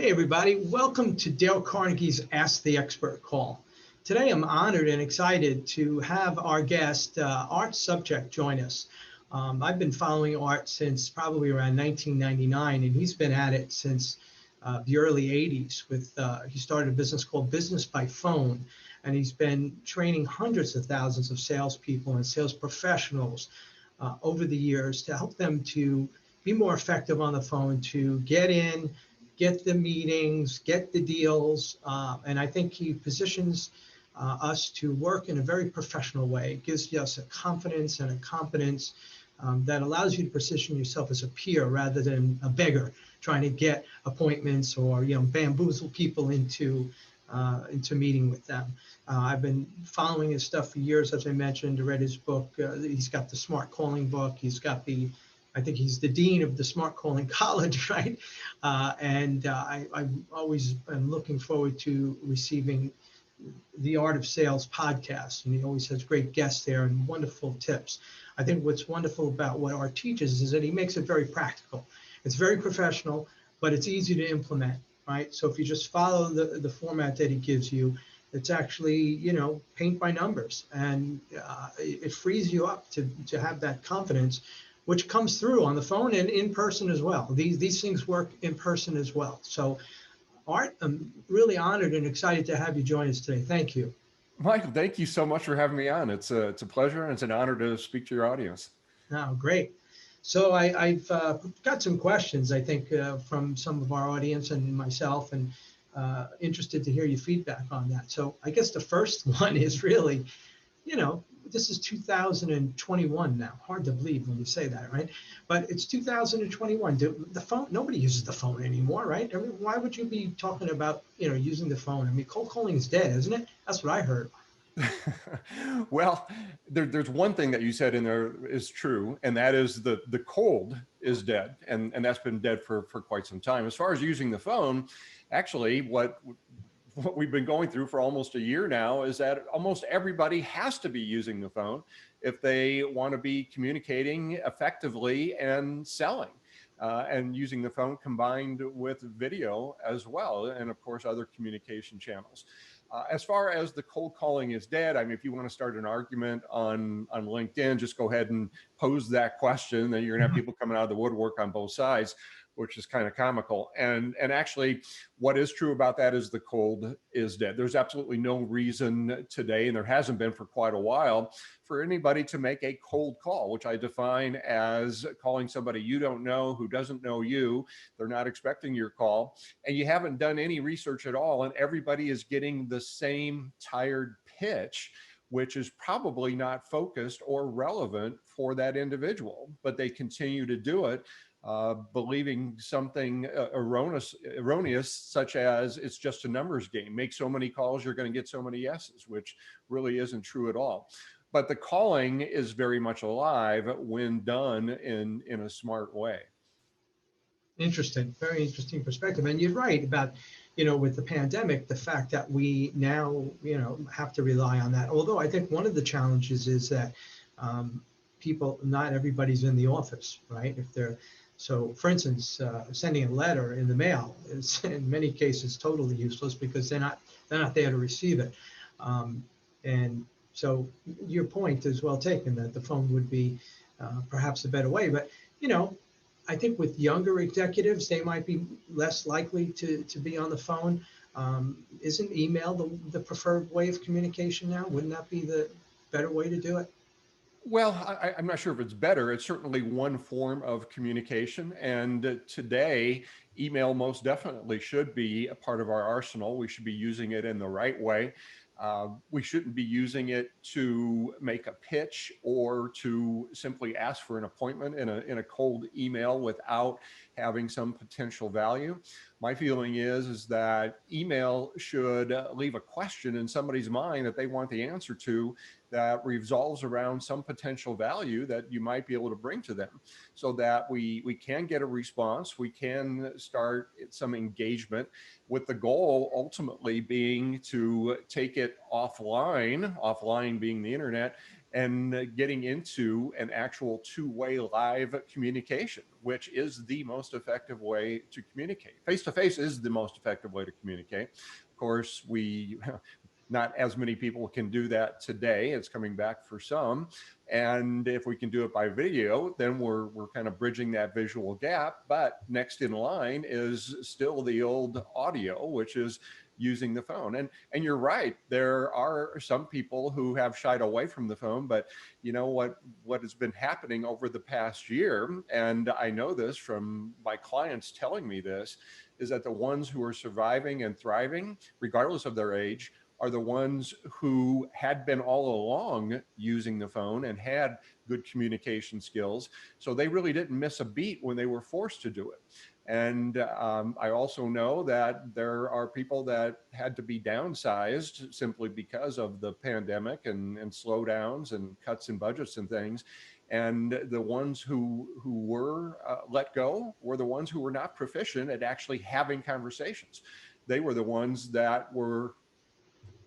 Hey everybody, welcome to Dale Carnegie's Ask the Expert call. Today I'm honored and excited to have our guest, Art Sobczak, join us. I've been following Art since probably around 1999, and he's been at it since the early 80s. He started a business called Business by Phone, and he's been training hundreds of thousands of salespeople and sales professionals over the years to help them to be more effective on the phone, to get the meetings, get the deals, and I think he positions us to work in a very professional way. It gives us a confidence and a competence that allows you to position yourself as a peer rather than a beggar trying to get appointments or bamboozle people into meeting with them. I've been following his stuff for years, as I mentioned. I read his book. He's got the Smart Calling book. I think he's the dean of the Smart Calling College, right? I always am looking forward to receiving the Art of Sales podcast, and he always has great guests there and wonderful tips. I think what's wonderful about what Art teaches is that he makes it very practical. It's very professional, but it's easy to implement, right? So if you just follow the format that he gives you, it's actually, paint by numbers, and it frees you up to have that confidence, which comes through on the phone and in person as well. These things work in person as well. So, Art, I'm really honored and excited to have you join us today. Thank you. Michael, thank you so much for having me on. It's a pleasure and it's an honor to speak to your audience. Oh, great. So I've got some questions, I think, from some of our audience and myself, and interested to hear your feedback on that. So I guess the first one is really, this is 2021 now. Hard to believe when you say that, right? But it's 2021. The phone, nobody uses the phone anymore, right? I mean, why would you be talking about, using the phone? I mean, cold calling is dead, isn't it? That's what I heard. Well, there's one thing that you said in there is true, and that is the cold is dead, and that's been dead for quite some time. As far as using the phone, actually, what we've been going through for almost a year now is that almost everybody has to be using the phone if they want to be communicating effectively and selling. And using the phone combined with video as well, and of course other communication channels. As far as the cold calling is dead, I mean, if you want to start an argument on LinkedIn, just go ahead and pose that question. Then you're gonna have people coming out of the woodwork on both sides, which is kind of comical. And actually, what is true about that is the cold is dead. There's absolutely no reason today, and there hasn't been for quite a while, for anybody to make a cold call, which I define as calling somebody you don't know, who doesn't know you. They're not expecting your call, and you haven't done any research at all, and everybody is getting the same tired pitch, which is probably not focused or relevant for that individual, but they continue to do it, believing something erroneous, such as it's just a numbers game. Make so many calls, you're going to get so many yeses, which really isn't true at all. But the calling is very much alive when done in a smart way. Interesting, very interesting perspective. And you're right about, with the pandemic, the fact that we now, have to rely on that. Although I think one of the challenges is that not everybody's in the office, right? So for instance, sending a letter in the mail is in many cases totally useless because they're not there to receive it. And so your point is well taken that the phone would be perhaps a better way. But, I think with younger executives, they might be less likely to be on the phone. Isn't email the preferred way of communication now? Wouldn't that be the better way to do it? Well, I'm not sure if it's better. It's certainly one form of communication. And today, email most definitely should be a part of our arsenal. We should be using it in the right way. We shouldn't be using it to make a pitch or to simply ask for an appointment in a cold email without having some potential value. My feeling is that email should leave a question in somebody's mind that they want the answer to, that revolves around some potential value that you might be able to bring to them, so that we can get a response, we can start some engagement, with the goal ultimately being to take it offline being the internet, and getting into an actual two-way live communication, which is the most effective way to communicate. Face-to-face is the most effective way to communicate. Of course, not as many people can do that today. It's coming back for some. And if we can do it by video, then we're kind of bridging that visual gap. But next in line is still the old audio, which is using the phone. And you're right, there are some people who have shied away from the phone, but you know what has been happening over the past year, and I know this from my clients telling me this, is that the ones who are surviving and thriving, regardless of their age, are the ones who had been all along using the phone and had good communication skills. So they really didn't miss a beat when they were forced to do it. And I also know that there are people that had to be downsized simply because of the pandemic and slowdowns and cuts in budgets and things. And the ones who were let go were the ones who were not proficient at actually having conversations. They were the ones that were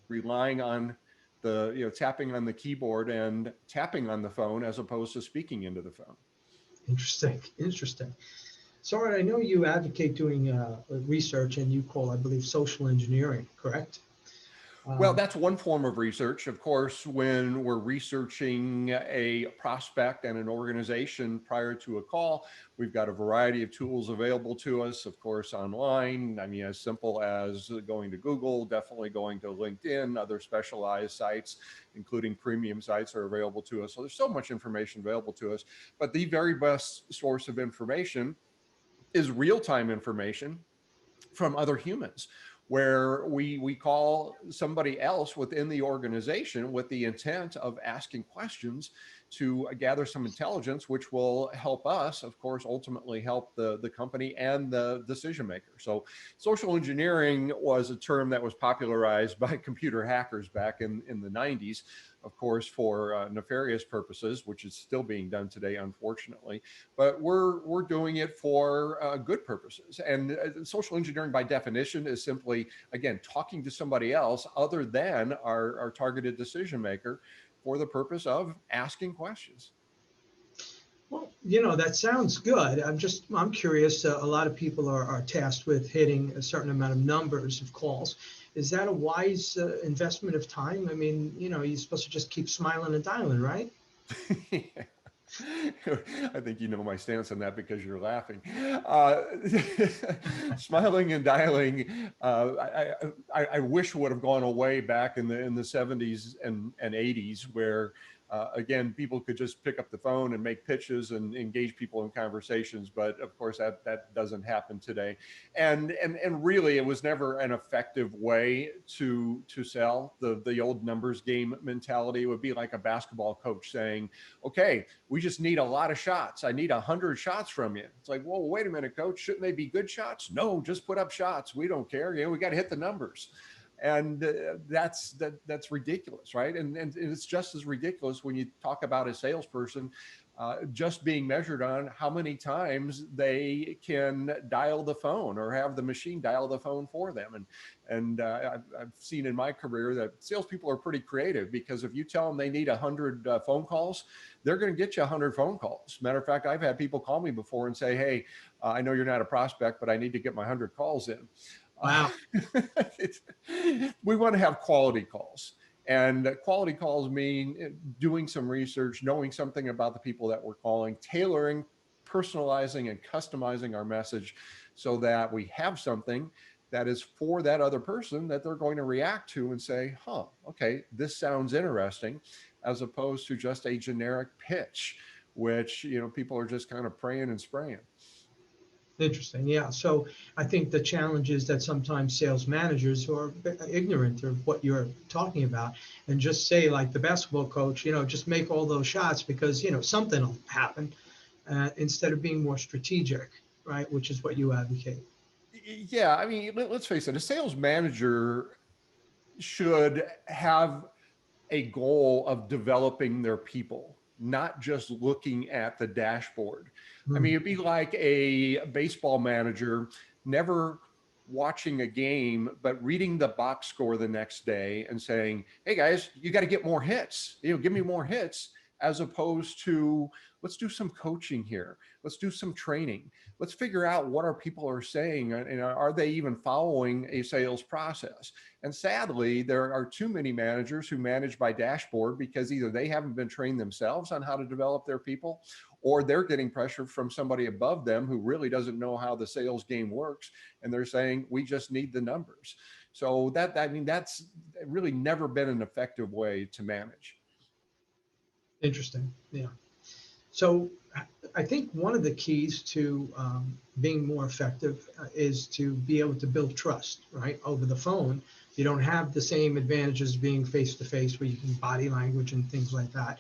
relying on the tapping on the keyboard and tapping on the phone as opposed to speaking into the phone. Interesting. So, Art, I know you advocate doing research, and you call, I believe, social engineering, correct? Well, that's one form of research. Of course, when we're researching a prospect and an organization prior to a call, we've got a variety of tools available to us, of course, online. I mean, as simple as going to Google, definitely going to LinkedIn, other specialized sites, including premium sites, are available to us. So there's so much information available to us. But the very best source of information is real-time information from other humans, where we call somebody else within the organization with the intent of asking questions to gather some intelligence, which will help us, of course, ultimately help the company and the decision maker. So social engineering was a term that was popularized by computer hackers back in the 90s, of course, for nefarious purposes, which is still being done today, unfortunately. But we're doing it for good purposes. And social engineering, by definition, is simply, again, talking to somebody else other than our targeted decision maker for the purpose of asking questions. Well, that sounds good. I'm curious. A lot of people are tasked with hitting a certain amount of numbers of calls. Is that a wise investment of time? I mean, you're supposed to just keep smiling and dialing, right? I think you know my stance on that because you're laughing. Smiling and dialing, I wish would have gone away back in the 70s and 80s, where again, people could just pick up the phone and make pitches and engage people in conversations. But of course, that doesn't happen today. And really, it was never an effective way to sell. The old numbers game mentality would be like a basketball coach saying, okay, we just need a lot of shots. I need 100 shots from you. It's like, whoa, wait a minute, coach. Shouldn't they be good shots? No, just put up shots. We don't care. We got to hit the numbers. And that's ridiculous, right? And it's just as ridiculous when you talk about a salesperson just being measured on how many times they can dial the phone or have the machine dial the phone for them. And I've seen in my career that salespeople are pretty creative, because if you tell them they need 100 phone calls, they're going to get you 100 phone calls. Matter of fact, I've had people call me before and say, hey, I know you're not a prospect, but I need to get my 100 calls in. Wow. We want to have quality calls. And quality calls mean doing some research, knowing something about the people that we're calling, tailoring, personalizing, and customizing our message so that we have something that is for that other person that they're going to react to and say, huh, okay, this sounds interesting, as opposed to just a generic pitch, which, people are just kind of praying and spraying. Interesting. Yeah. So I think the challenge is that sometimes sales managers who are ignorant of what you're talking about and just say, like the basketball coach, just make all those shots because, something will happen, instead of being more strategic, right? Which is what you advocate. Yeah. I mean, let's face it, a sales manager should have a goal of developing their people, not just looking at the dashboard. I mean, it'd be like a baseball manager never watching a game, but reading the box score the next day and saying, hey guys, you got to get more hits, give me more hits, as opposed to, let's do some coaching here. Let's do some training. Let's figure out what our people are saying, and are they even following a sales process? And sadly, there are too many managers who manage by dashboard because either they haven't been trained themselves on how to develop their people, or they're getting pressure from somebody above them who really doesn't know how the sales game works. And they're saying, we just need the numbers. So that's really never been an effective way to manage. Interesting. Yeah. So I think one of the keys to being more effective is to be able to build trust, right? Over the phone, you don't have the same advantages being face to face, where you can body language and things like that.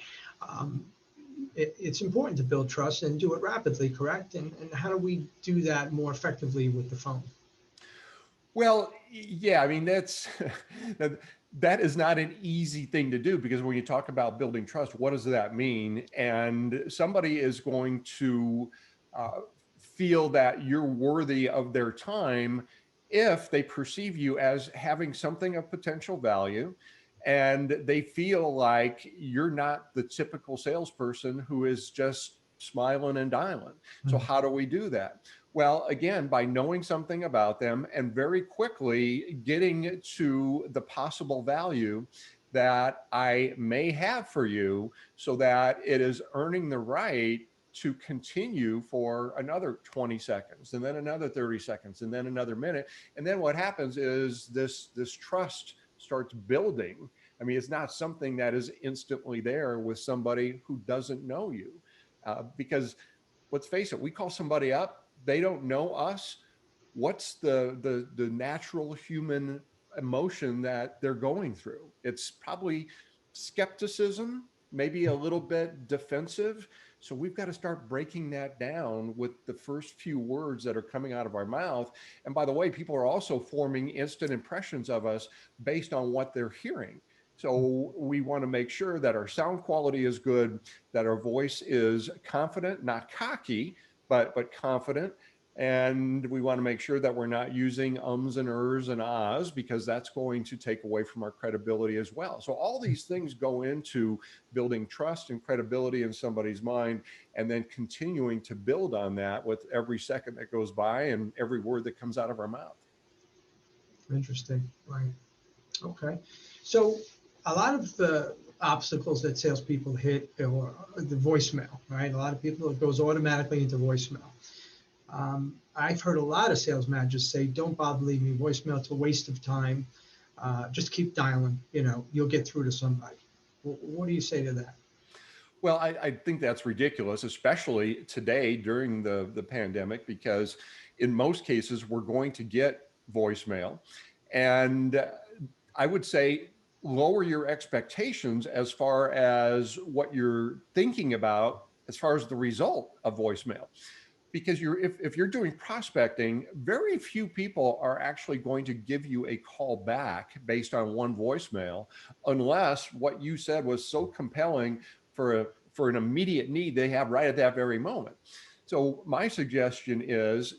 It's important to build trust and do it rapidly, correct? And how do we do that more effectively with the phone? Well, yeah, I mean, that is not an easy thing to do, because when you talk about building trust, what does that mean? And somebody is going to feel that you're worthy of their time if they perceive you as having something of potential value, and they feel like you're not the typical salesperson who is just smiling and dialing. So how do we do that? Well, again, by knowing something about them and very quickly getting to the possible value that I may have for you, so that it is earning the right to continue for another 20 seconds, and then another 30 seconds, and then another minute. And then what happens is this trust starts building. I mean, it's not something that is instantly there with somebody who doesn't know you. Because let's face it, we call somebody up, they don't know us. What's the natural human emotion that they're going through? It's probably skepticism, maybe a little bit defensive. So we've got to start breaking that down with the first few words that are coming out of our mouth. And by the way, people are also forming instant impressions of us based on what they're hearing. So we want to make sure that our sound quality is good, that our voice is confident, not cocky, but confident. And we want to make sure that we're not using ums and ers and ahs, because that's going to take away from our credibility as well. So all these things go into building trust and credibility in somebody's mind, and then continuing to build on that with every second that goes by and every word that comes out of our mouth. Interesting. Right. Okay. So a lot of the obstacles that salespeople hit are the voicemail, right? A lot of people, it goes automatically into voicemail. I've heard a lot of sales managers say, don't bother leaving me voicemail. It's a waste of time. Just keep dialing, you'll get through to somebody. What do you say to that? Well, I think that's ridiculous, especially today during the pandemic, because in most cases, we're going to get voicemail. And I would say lower your expectations as far as what you're thinking about as far as the result of voicemail. Because if you're doing prospecting, very few people are actually going to give you a call back based on one voicemail, unless what you said was so compelling for an immediate need they have right at that very moment. So my suggestion is,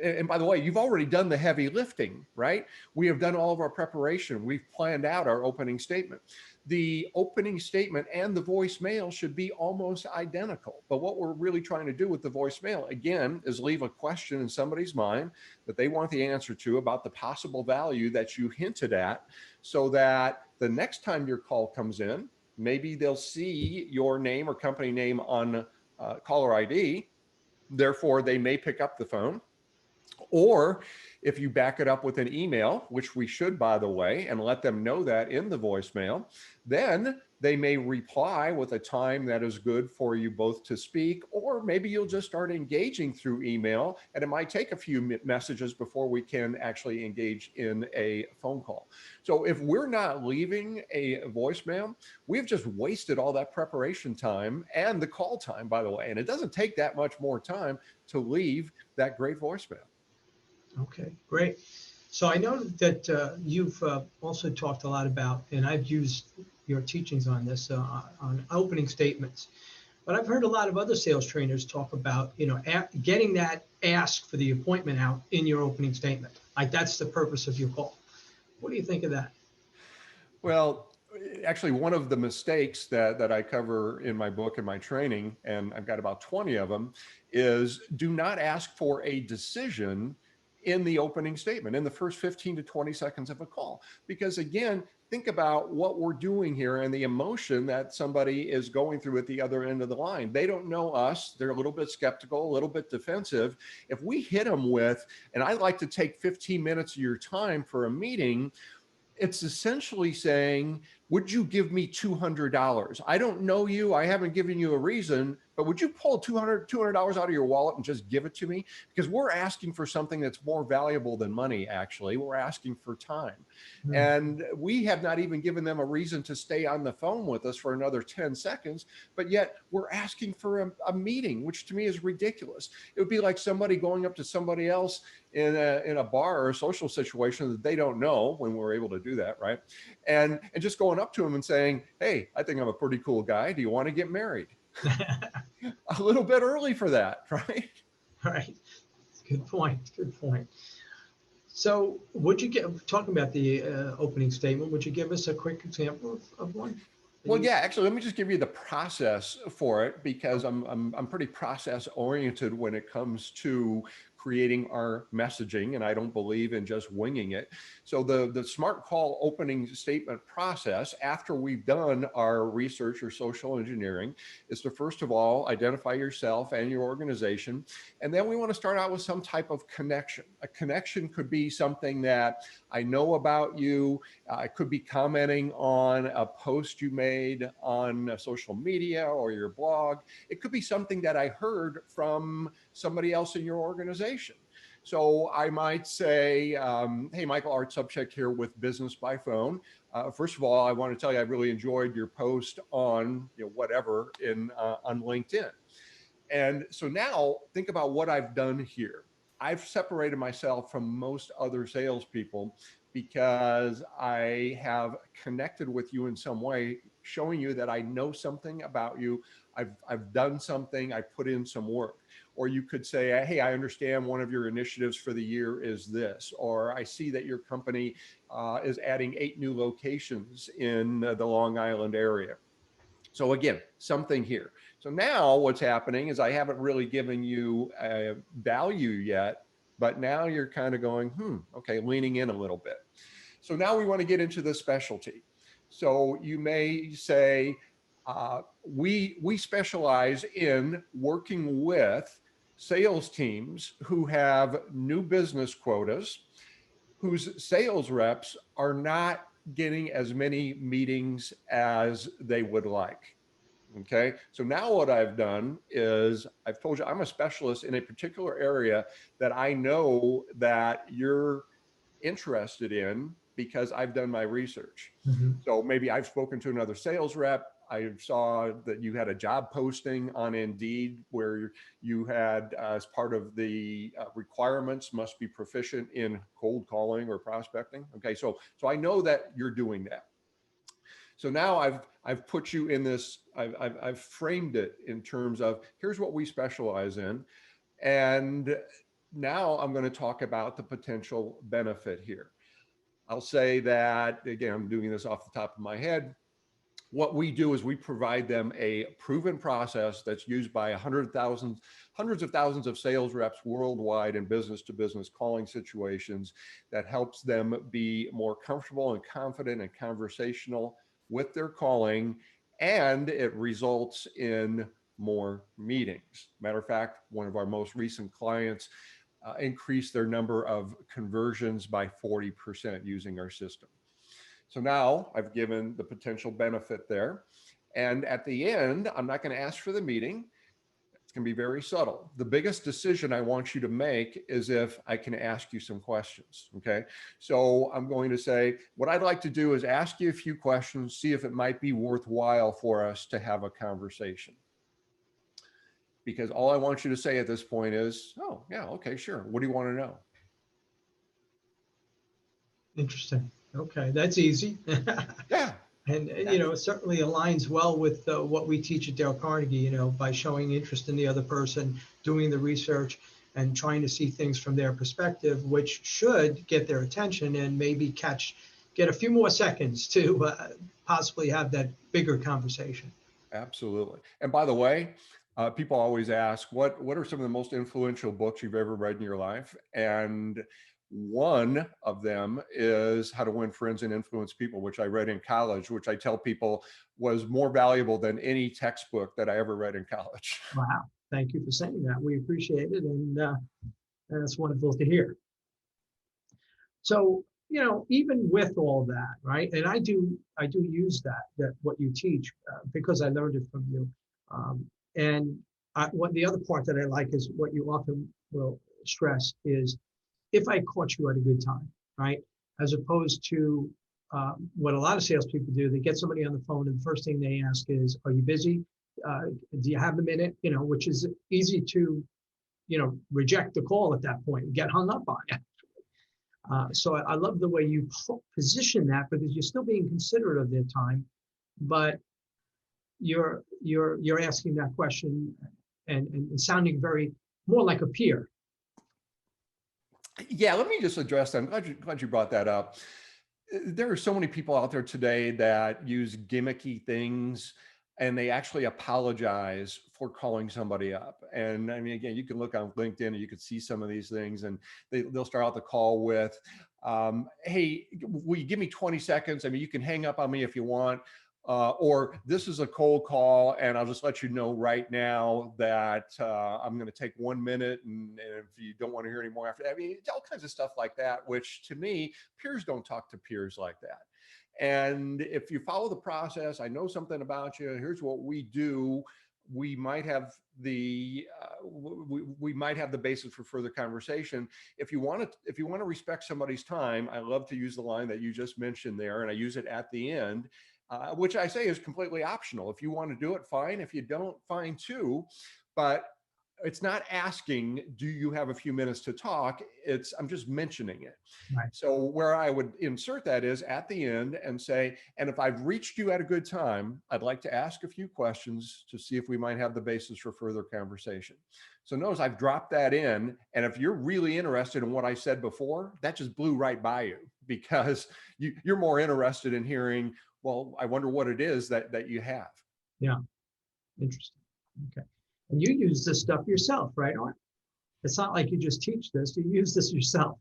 and by the way, you've already done the heavy lifting, right? We have done all of our preparation. We've planned out our opening statement. The opening statement and the voicemail should be almost identical. But what we're really trying to do with the voicemail, again, is leave a question in somebody's mind that they want the answer to about the possible value that you hinted at, so that the next time your call comes in, maybe they'll see your name or company name on caller ID. Therefore, they may pick up the phone. Or if you back it up with an email, which we should, by the way, and let them know that in the voicemail, then they may reply with a time that is good for you both to speak, or maybe you'll just start engaging through email, and it might take a few messages before we can actually engage in a phone call. So if we're not leaving a voicemail, we've just wasted all that preparation time and the call time, by the way, and it doesn't take that much more time to leave that great voicemail. Okay, great. So I know that you've also talked a lot about, and I've used your teachings on this, on opening statements. But I've heard a lot of other sales trainers talk about, getting that ask for the appointment out in your opening statement. Like that's the purpose of your call. What do you think of that? Well, actually, one of the mistakes that I cover in my book and my training, and I've got about 20 of them, is do not ask for a decision in the opening statement, in the first 15 to 20 seconds of a call. Because again, think about what we're doing here and the emotion that somebody is going through at the other end of the line. They don't know us. They're a little bit skeptical, a little bit defensive. If we hit them with, and I'd like to take 15 minutes of your time for a meeting, it's essentially saying, would you give me $200? I don't know you. I haven't given you a reason, but would you pull $200 out of your wallet and just give it to me? Because we're asking for something that's more valuable than money, actually. We're asking for time. And we have not even given them a reason to stay on the phone with us for another 10 seconds, but yet we're asking for a meeting, which to me is ridiculous. It would be like somebody going up to somebody else in a bar or a social situation that they don't know, when we're able to do that, right? And just going up to them and saying, hey, I think I'm a pretty cool guy. Do you want to get married? A little bit early for that, right? Right. Good point. Good point. So would you talking about the opening statement, would you give us a quick example of one? Well, yeah, actually, let me just give you the process for it, because I'm pretty process oriented when it comes to creating our messaging, and I don't believe in just winging it. So the smart call opening statement process, after we've done our research or social engineering, is to first of all identify yourself and your organization, and then we want to start out with some type of connection. A connection could be something that I know about you. It could be commenting on a post you made on social media or your blog. It could be something that I heard from somebody else in your organization. So I might say, hey, Michael, Art Sobczak here with Business by Phone. First of all, I want to tell you I really enjoyed your post on whatever on LinkedIn. And so now think about what I've done here. I've separated myself from most other salespeople because I have connected with you in some way, showing you that I know something about you. I've done something, I put in some work. Or you could say, hey, I understand one of your initiatives for the year is this, or I see that your company is adding 8 new locations in the Long Island area. So again, something here. So now what's happening is I haven't really given you a value yet, but now you're kind of going, okay, leaning in a little bit. So now we want to get into the specialty. So you may say, we specialize in working with sales teams who have new business quotas, whose sales reps are not getting as many meetings as they would like. Okay, so now what I've done is I've told you I'm a specialist in a particular area that I know that you're interested in because I've done my research. So maybe I've spoken to another sales rep. I saw that you had a job posting on Indeed where you had, as part of the requirements, must be proficient in cold calling or prospecting. Okay, so I know that you're doing that. So now I've put you in this, I've framed it in terms of here's what we specialize in. And now I'm going to talk about the potential benefit here. I'll say that, again, I'm doing this off the top of my head. What we do is we provide them a proven process that's used by hundreds of thousands of sales reps worldwide in business to business calling situations that helps them be more comfortable and confident and conversational with their calling, and it results in more meetings. Matter of fact, one of our most recent clients increased their number of conversions by 40% using our system. So now I've given the potential benefit there. And at the end, I'm not going to ask for the meeting. It's going to be very subtle. The biggest decision I want you to make is if I can ask you some questions. Okay. So I'm going to say, what I'd like to do is ask you a few questions, see if it might be worthwhile for us to have a conversation. Because all I want you to say at this point is, oh, yeah, okay, sure. What do you want to know? Interesting. Okay, that's easy. Yeah. And, it certainly aligns well with what we teach at Dale Carnegie, by showing interest in the other person, doing the research. and trying to see things from their perspective, which should get their attention and maybe get a few more seconds to possibly have that bigger conversation. Absolutely. And by the way, people always ask, what are some of the most influential books you've ever read in your life? And one of them is How to Win Friends and Influence People, which I read in college, which I tell people was more valuable than any textbook that I ever read in college. Wow. Thank you for saying that. We appreciate it. And that's wonderful to hear. So, even with all that, right? And I do use that what you teach because I learned it from you. And what the other part that I like is what you often will stress is if I caught you at a good time, right? As opposed to what a lot of salespeople do, they get somebody on the phone and the first thing they ask is, "Are you busy? Do you have a minute?" Which is easy to, reject the call at that point and get hung up on it. So I love the way you position that because you're still being considerate of their time, but you're asking that question and sounding very more like a peer. Yeah, let me just address that. I'm glad you brought that up. There are so many people out there today that use gimmicky things and they actually apologize for calling somebody up. And I mean, again, you can look on LinkedIn and you can see some of these things and they'll start out the call with, hey, will you give me 20 seconds? I mean, you can hang up on me if you want. Or this is a cold call and I'll just let you know right now that I'm going to take 1 minute and if you don't want to hear any more after, I mean, all kinds of stuff like that, which to me, peers don't talk to peers like that. And if you follow the process, I know something about you, here's what we do, we might have the we might have the basis for further conversation. If you want to respect somebody's time, I love to use the line that you just mentioned there, and I use it at the end, which I say is completely optional. If you want to do it, fine. If you don't, fine too. But it's not asking, do you have a few minutes to talk? I'm just mentioning it. Right. So where I would insert that is at the end and say, and if I've reached you at a good time, I'd like to ask a few questions to see if we might have the basis for further conversation. So notice I've dropped that in. And if you're really interested in what I said before, that just blew right by you because you're more interested in hearing, well, I wonder what it is that you have. Yeah. Interesting. Okay. And you use this stuff yourself, right, Art? It's not like you just teach this, you use this yourself.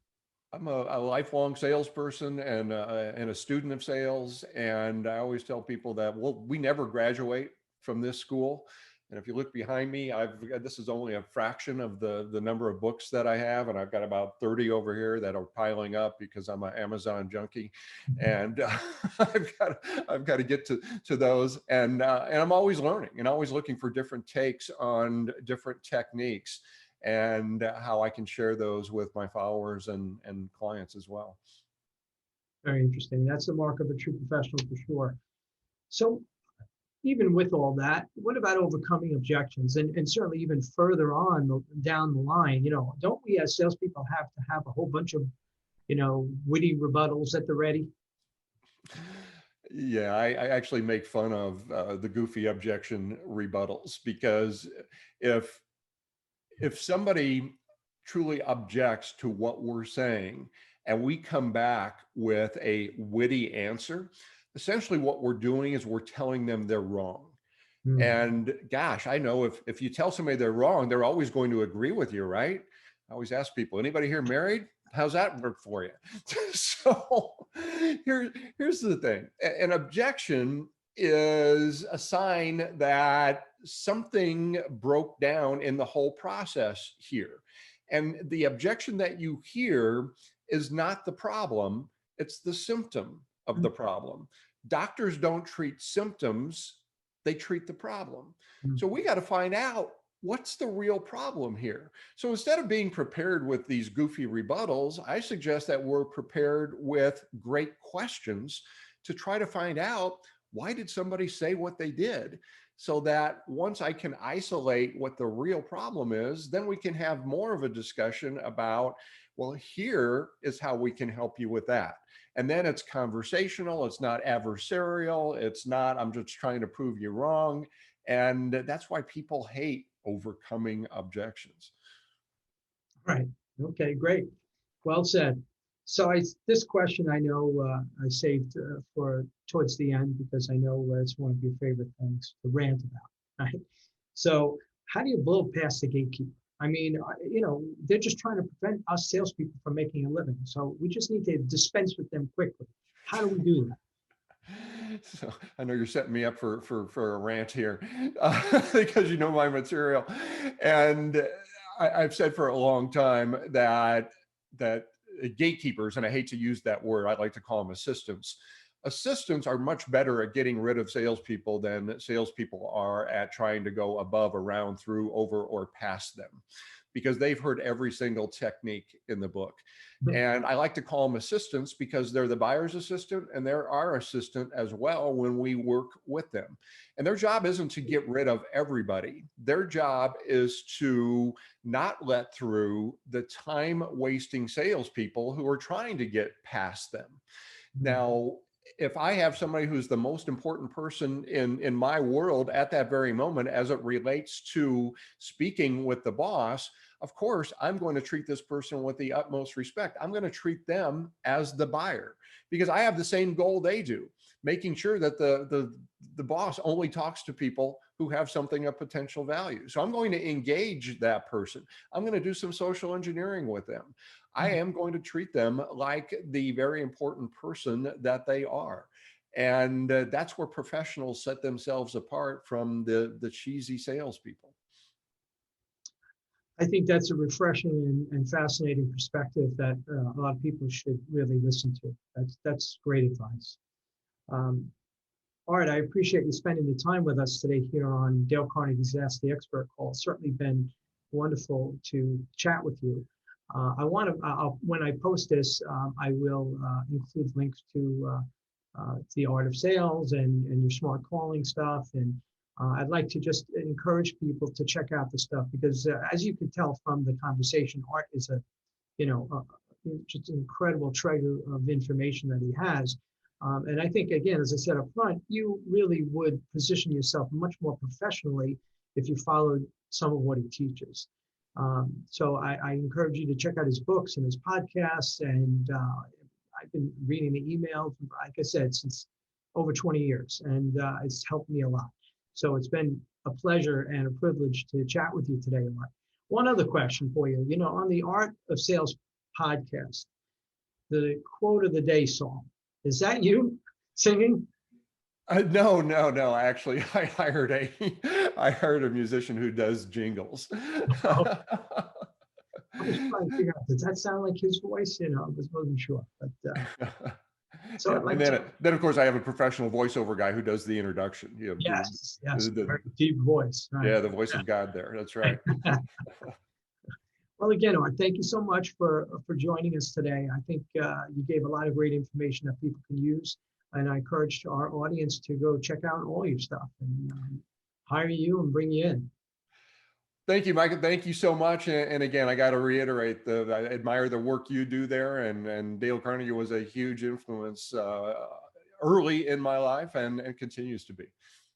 I'm a lifelong salesperson and a student of sales. And I always tell people that, well, we never graduate from this school. And if you look behind me, this is only a fraction of the number of books that I have. And I've got about 30 over here that are piling up because I'm an Amazon junkie. And I've got to get to those. And I'm always learning and always looking for different takes on different techniques and how I can share those with my followers and clients as well. Very interesting. That's the mark of a true professional for sure. So even with all that, what about overcoming objections? And certainly even further on down the line, don't we as salespeople have to have a whole bunch of, witty rebuttals at the ready? Yeah, I actually make fun of the goofy objection rebuttals because if somebody truly objects to what we're saying and we come back with a witty answer, essentially what we're doing is we're telling them they're wrong. And gosh, I know if you tell somebody they're wrong, they're always going to agree with you, right? I always ask people, anybody here married? How's that work for you? So here's the thing. An objection is a sign that something broke down in the whole process here. And the objection that you hear is not the problem, it's the symptom of the problem. Doctors don't treat symptoms, they treat the problem. So we got to find out what's the real problem here. So instead of being prepared with these goofy rebuttals, I suggest that we're prepared with great questions to try to find out, why did somebody say what they did? So that once I can isolate what the real problem is, then we can have more of a discussion about, well, here is how we can help you with that. And then it's conversational, it's not adversarial, it's not, I'm just trying to prove you wrong. And that's why people hate overcoming objections. Right. Okay, great. Well said. So this question I know I saved for towards the end because I know it's one of your favorite things to rant about, right? So how do you blow past the gatekeeper? I mean, they're just trying to prevent us salespeople from making a living. So we just need to dispense with them quickly. How do we do that? So I know you're setting me up for a rant here because you know my material, and I've said for a long time that gatekeepers, and I hate to use that word, I like to call them assistants. Assistants are much better at getting rid of salespeople than salespeople are at trying to go above, around, through, over, or past them, because they've heard every single technique in the book. And I like to call them assistants because they're the buyer's assistant and they're our assistant as well when we work with them. And their job isn't to get rid of everybody. Their job is to not let through the time wasting salespeople who are trying to get past them. Now, if I have somebody who's the most important person in my world at that very moment, as it relates to speaking with the boss, of course, I'm going to treat this person with the utmost respect. I'm going to treat them as the buyer because I have the same goal they do, making sure that the boss only talks to people who have something of potential value. So I'm going to engage that person. I'm going to do some social engineering with them. I am going to treat them like the very important person that they are. And that's where professionals set themselves apart from the cheesy salespeople. I think that's a refreshing and fascinating perspective that a lot of people should really listen to. That's great advice. Um, Art, I appreciate you spending the time with us today here on Dale Carnegie's Ask the Expert call. It's certainly been wonderful to chat with you. I want to, when I post this, I will include links to the art of sales and your smart calling stuff. And I'd like to just encourage people to check out the stuff because as you can tell from the conversation, Art is just an incredible treasure of information that he has. And I think, again, as I said up front, you really would position yourself much more professionally if you followed some of what he teaches. So I encourage you to check out his books and his podcasts. And I've been reading the emails, like I said, since over 20 years, and it's helped me a lot. So it's been a pleasure and a privilege to chat with you today, Mark. One other question for you. On the Art of Sales podcast, the quote of the day song, is that you singing? No. Actually, I heard a musician who does jingles. Oh, I was trying to figure out, does that sound like his voice? I wasn't sure. But so Yeah, I'd and like to. then of course I have a professional voiceover guy who does the introduction. Yes, yes, The very deep voice. Right. yeah, the voice of God there. That's right. Well, again, Art, thank you so much for joining us today. I think you gave a lot of great information that people can use, and I encourage our audience to go check out all your stuff and hire you and bring you in. Thank you, Michael. Thank you so much. And again, I got to reiterate I admire the work you do there. And Dale Carnegie was a huge influence early in my life and continues to be.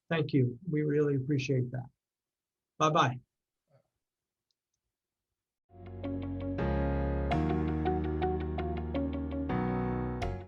Thank you. We really appreciate that. Bye-bye.